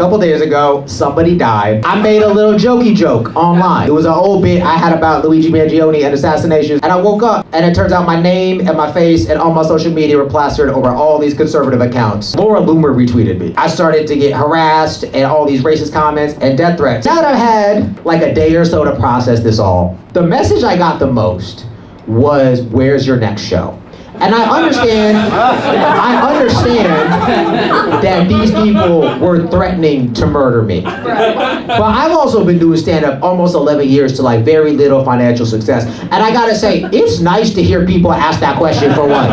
couple days ago, somebody died. I made a little jokey joke online. It was an old bit I had about Luigi Mangione and assassinations, and I woke up, and it turns out my name and my face and all my social media were plastered over all these conservative accounts. Laura Loomer retweeted me. I started to get harassed and all these racist comments and death threats. Now that I've had like a day or so to process this all, the message I got the most was, where's your next show? And I understand that these people were threatening to murder me. But I've also been doing stand-up almost 11 years to like very little financial success. And I gotta say, it's nice to hear people ask that question for once.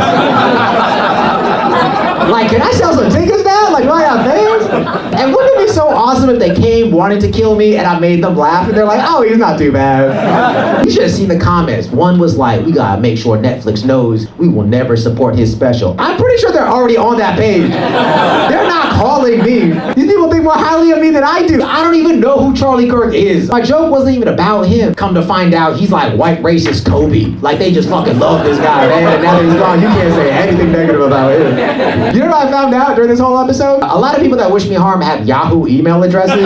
Like, can I sell some tickets now? Like, do I have fans? And wouldn't it be so awesome if they came wanting to kill me and I made them laugh and they're like, oh, he's not too bad. You should have seen the comments. One was like, we gotta make sure Netflix knows we will never support his special. I'm pretty sure they're already on that page. They're not calling me. These people think more highly of me than I do. I don't even know who Charlie Kirk is. My joke wasn't even about him. Come to find out, he's like white racist Kobe. Like, they just fucking love this guy, man. And now that he's gone, you can't say anything negative about him. You know what I found out during this whole episode? A lot of people that wish me harm have Yahoo email addresses.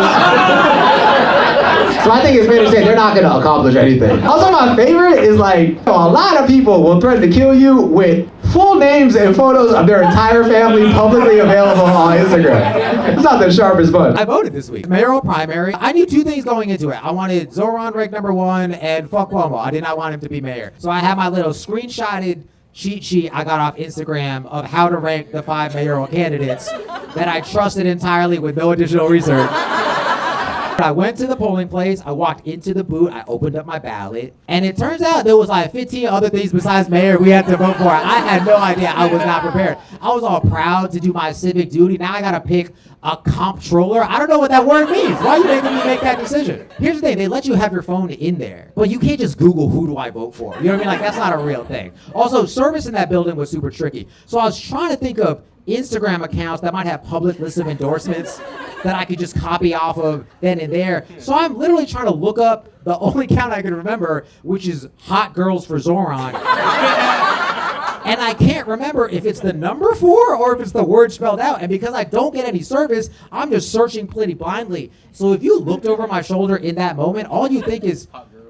So I think it's fair to say they're not gonna accomplish anything. Also, my favorite is like, a lot of people will threaten to kill you with full names and photos of their entire family publicly available on Instagram. It's not the sharpest bunch. I voted this week. Mayoral primary. I knew two things going into it. I wanted Zohran rank #1 and fuck Cuomo. I did not want him to be mayor. So I had my little screenshotted cheat sheet I got off Instagram of how to rank the 5 mayoral candidates that I trusted entirely with no additional research. I went to the polling place, I walked into the booth, I opened up my ballot, and it turns out there was like 15 other things besides mayor we had to vote for. I had no idea. I was not prepared. I was all proud to do my civic duty. Now I gotta pick a comptroller. I don't know what that word means. Why are you making me make that decision? Here's the thing, they let you have your phone in there, but you can't just Google who do I vote for. You know what I mean? Like, that's not a real thing. Also, service in that building was super tricky. So I was trying to think of Instagram accounts that might have public lists of endorsements that I could just copy off of then and there. So I'm literally trying to look up the only account I can remember, which is Hot Girls for Zohran. And I can't remember if it's the number 4 or if it's the word spelled out. And because I don't get any service, I'm just searching pretty blindly. So if you looked over my shoulder in that moment, all you think is,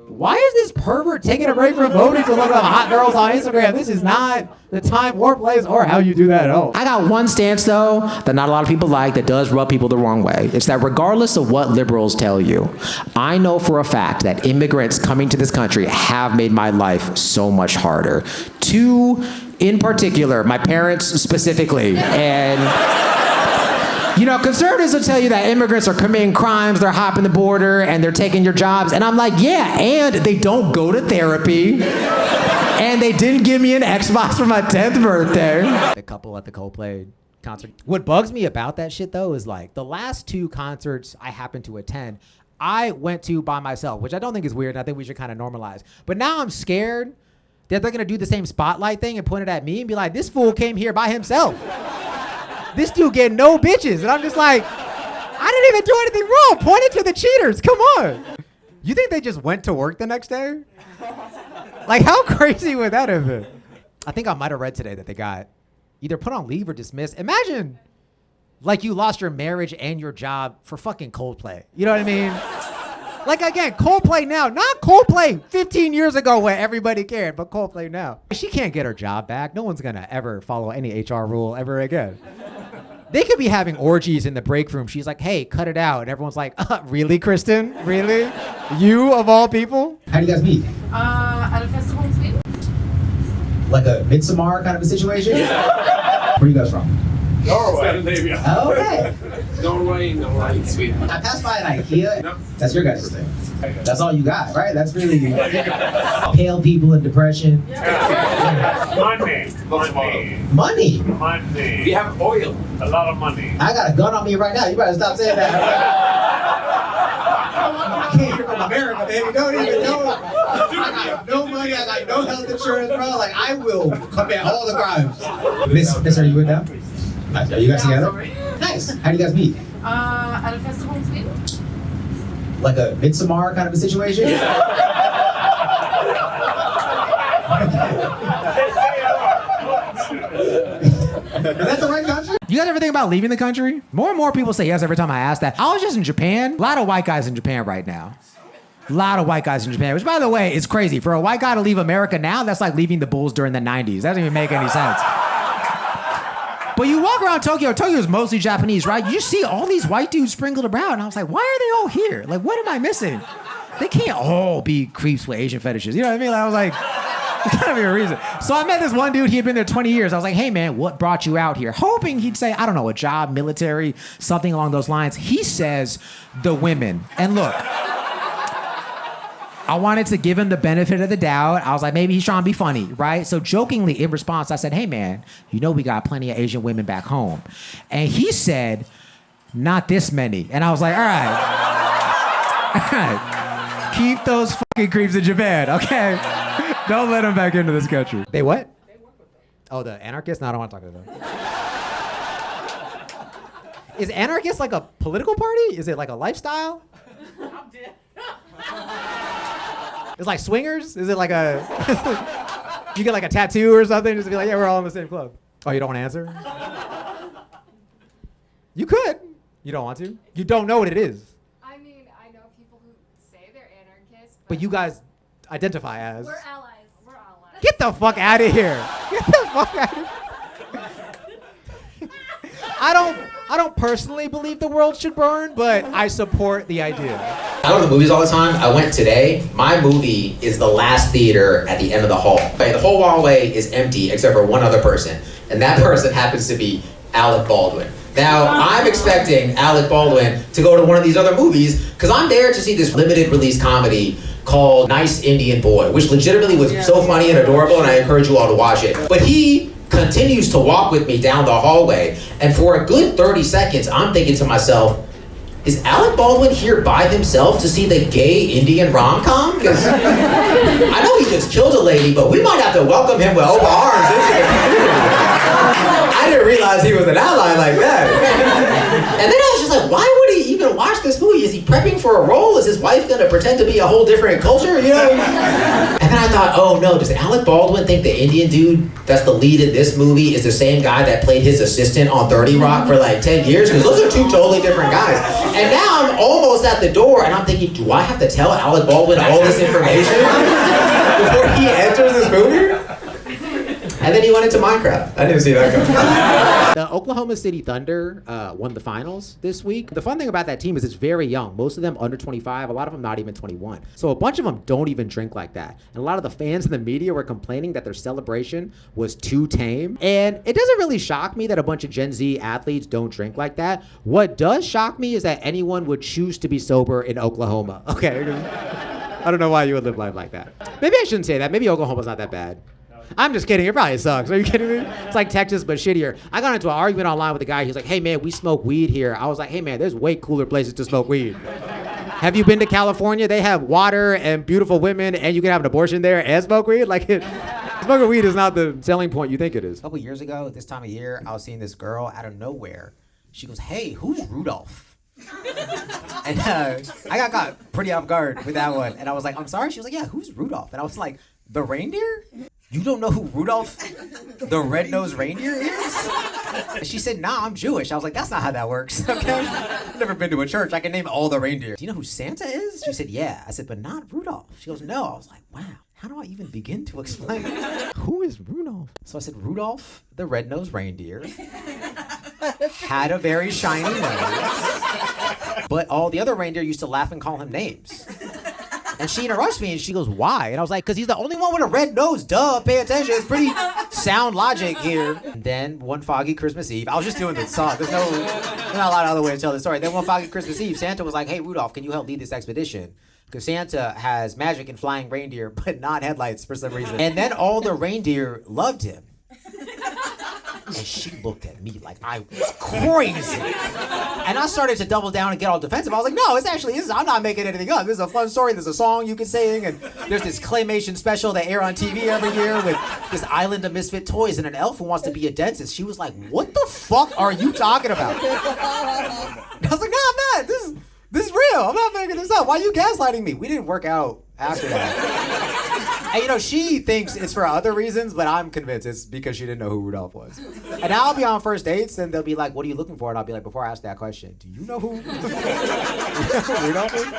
why is this pervert taking a break from voting to look up hot girls on Instagram? This is not the time or place or how you do that at all. I got one stance, though, that not a lot of people like, that does rub people the wrong way. It's that regardless of what liberals tell you, I know for a fact that immigrants coming to this country have made my life so much harder. 2 in particular, my parents specifically, and you know, conservatives will tell you that immigrants are committing crimes, they're hopping the border, and they're taking your jobs. And I'm like, yeah, and they don't go to therapy. And they didn't give me an Xbox for my 10th birthday. The couple at the Coldplay concert. What bugs me about that shit, though, is like the last 2 concerts I happened to attend, I went to by myself, which I don't think is weird, and I think we should kind of normalize. But now I'm scared that they're gonna do the same spotlight thing and point it at me and be like, this fool came here by himself. This dude getting no bitches. And I'm just like, I didn't even do anything wrong. Point it to the cheaters. Come on. You think they just went to work the next day? Like, how crazy would that have been? I think I might have read today that they got either put on leave or dismissed. Imagine, like, you lost your marriage and your job for fucking Coldplay. You know what I mean? Like, again, Coldplay now, not Coldplay 15 years ago when everybody cared, but Coldplay now. She can't get her job back. No one's gonna ever follow any HR rule ever again. They could be having orgies in the break room. She's like, hey, cut it out. And everyone's like, really, Kristen? Really? You, of all people? How do you guys meet? At a festival in Sweden. Like a Midsommar kind of a situation? Where are you guys from? Norway. Scandinavian. Oh, okay. Norway, Sweden. I passed by an IKEA. No. That's your guys' thing. That's all you got, right? That's really pale people in depression. Money. Money? We have oil. A lot of money. I got a gun on me right now. You better stop saying that. I came here from America, baby. Don't even know. I got no money. I got no health insurance, bro. Like, I will commit all the crimes. Miss, are you with them? Are you guys together? Nice. How do you guys meet? At a festival in Sweden. Like a Midsommar kind of a situation? Is that the right country? You guys ever think about leaving the country? More and more people say yes every time I ask that. I was just in Japan. A lot of white guys in Japan right now. A lot of white guys in Japan, which by the way, is crazy. For a white guy to leave America now, that's like leaving the Bulls during the 90s. That doesn't even make any sense. But you walk around Tokyo, Tokyo is mostly Japanese, right? You see all these white dudes sprinkled around, and I was like, why are they all here? Like, what am I missing? They can't all be creeps with Asian fetishes. You know what I mean? Like, I was like, there's gotta be a reason. So I met this one dude, he had been there 20 years. I was like, hey man, what brought you out here? Hoping he'd say, I don't know, a job, military, something along those lines. He says, the women. And look, I wanted to give him the benefit of the doubt. I was like, maybe he's trying to be funny, right? So jokingly, in response, I said, hey man, you know we got plenty of Asian women back home. And he said, not this many. And I was like, all right. Keep those fucking creeps in Japan, okay? Don't let them back into this country. They what? They work with them. Oh, the Anarchists? No, I don't want to talk to them. Is Anarchist like a political party? Is it like a lifestyle? I'm dead. It's like swingers? Is it like a... you get like a tattoo or something just to be like, yeah, we're all in the same club. Oh, you don't want to answer? You could. You don't want to? You don't know what it is. I mean, I know people who say they're anarchists, But you guys identify as... we're allies. We're allies. Get the fuck out of here. Get the fuck out of here. I don't personally believe the world should burn, but I support the idea. I go to the movies all the time. I went today. My movie is the last theater at the end of the hall. The whole hallway is empty except for one other person, and that person happens to be Alec Baldwin. Now, I'm expecting Alec Baldwin to go to one of these other movies because I'm there to see this limited release comedy called Nice Indian Boy, which legitimately was so funny and adorable, and I encourage you all to watch it. But he continues to walk with me down the hallway, and for a good 30 seconds, I'm thinking to myself, is Alec Baldwin here by himself to see the gay Indian rom-com? Because I know he just killed a lady, but we might have to welcome him with open arms into the community. I didn't realize he was an ally like that. And then I was just like, why would he even watch this movie? Is he prepping for a role? Is his wife gonna pretend to be a whole different culture, you know? And then I thought, oh no, does Alec Baldwin think the Indian dude that's the lead in this movie is the same guy that played his assistant on 30 Rock for like 10 years? Because those are two totally different guys. And now I'm almost at the door and I'm thinking, do I have to tell Alec Baldwin all this information before he enters this movie? And then he went into Minecraft. I didn't see that coming. The Oklahoma City Thunder won the finals this week. The fun thing about that team is it's very young. Most of them under 25, a lot of them not even 21. So a bunch of them don't even drink like that. And a lot of the fans and the media were complaining that their celebration was too tame. And it doesn't really shock me that a bunch of Gen Z athletes don't drink like that. What does shock me is that anyone would choose to be sober in Oklahoma. Okay. I don't know why you would live life like that. Maybe I shouldn't say that. Maybe Oklahoma's not that bad. I'm just kidding. It probably sucks. Are you kidding me? It's like Texas, but shittier. I got into an argument online with a guy. He's like, hey, man, we smoke weed here. I was like, hey, man, there's way cooler places to smoke weed. Have you been to California? They have water and beautiful women, and you can have an abortion there and smoke weed? Like, smoking weed is not the selling point you think it is. A couple years ago, at this time of year, I was seeing this girl out of nowhere. She goes, hey, who's Rudolph? And I got pretty off guard with that one. And I was like, I'm sorry? She was like, yeah, who's Rudolph? And I was like, the reindeer? You don't know who Rudolph the Red-Nosed Reindeer is? And she said, nah, I'm Jewish. I was like, that's not how that works, okay? I've never been to a church. I can name all the reindeer. Do you know who Santa is? She said, yeah. I said, but not Rudolph. She goes, no. I was like, wow. How do I even begin to explain? Who is Rudolph? So I said, Rudolph the Red-Nosed Reindeer had a very shiny nose, but all the other reindeer used to laugh and call him names. And she interrupts me and she goes, why? And I was like, because he's the only one with a red nose. Duh, pay attention. It's pretty sound logic here. And then one foggy Christmas Eve, I was just doing the song. There's not a lot of other way to tell the story. Then one foggy Christmas Eve, Santa was like, hey, Rudolph, can you help lead this expedition? Because Santa has magic and flying reindeer, but not headlights for some reason. And then all the reindeer loved him. And she looked at me like I was crazy. And I started to double down and get all defensive. I was like, no, I'm not making anything up. This is a fun story. There's a song you can sing. And there's this claymation special they air on TV every year with this island of misfit toys and an elf who wants to be a dentist. She was like, what the fuck are you talking about? And I was like, no, I'm not. This is real. I'm not making this up. Why are you gaslighting me? We didn't work out after that. And you know, she thinks it's for other reasons, but I'm convinced it's because she didn't know who Rudolph was. And now I'll be on first dates and they'll be like, what are you looking for? And I'll be like, before I ask that question, do you know who Rudolph is?